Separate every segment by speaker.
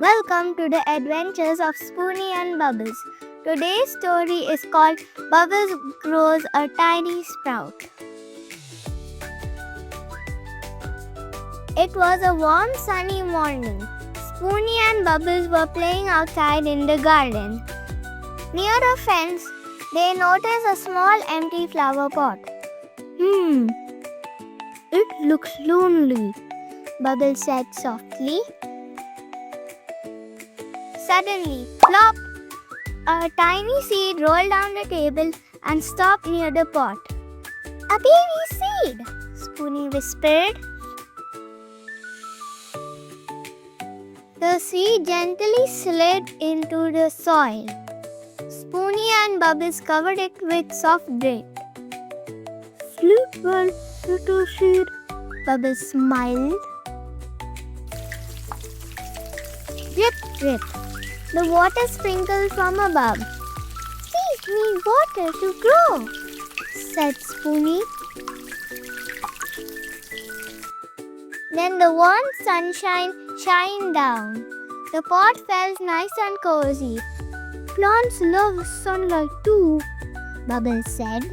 Speaker 1: Welcome to the adventures of Spoonie and Bubbles. Today's story is called Bubbles Grows a Tiny Sprout. It was a warm sunny morning. Spoonie and Bubbles were playing outside in the garden. Near a fence, they noticed a small empty flower pot. It looks lonely, Bubbles said softly. Suddenly, plop! A tiny seed rolled down the table and stopped near the pot. A baby seed, Spoonie whispered. The seed gently slid into the soil. Spoonie and Bubbles covered it with soft dirt. Sleep well, little seed, Bubbles smiled. Drip, drip. The water sprinkled from above. Seeds need water to grow, said Spoonie. Then the warm sunshine shined down. The pot felt nice and cozy. Plants love sunlight too, Bubbles said.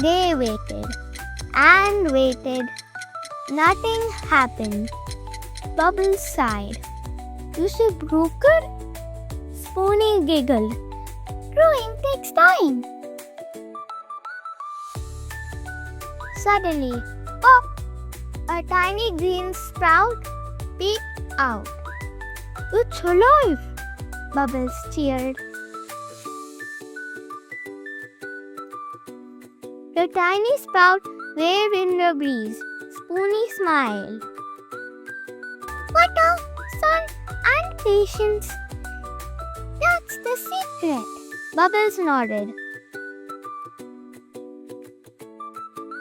Speaker 1: They waited and waited. Nothing happened. Bubbles sighed. Is it broken? Spoonie giggled. Growing takes time. Suddenly, pop! A tiny green sprout peeked out. It's alive! Bubbles cheered. The tiny sprout waved in the breeze. Spoonie smiled. Water, sun, and patience. That's the secret. Bubbles nodded.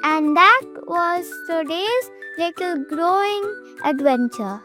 Speaker 1: And that was today's little growing adventure.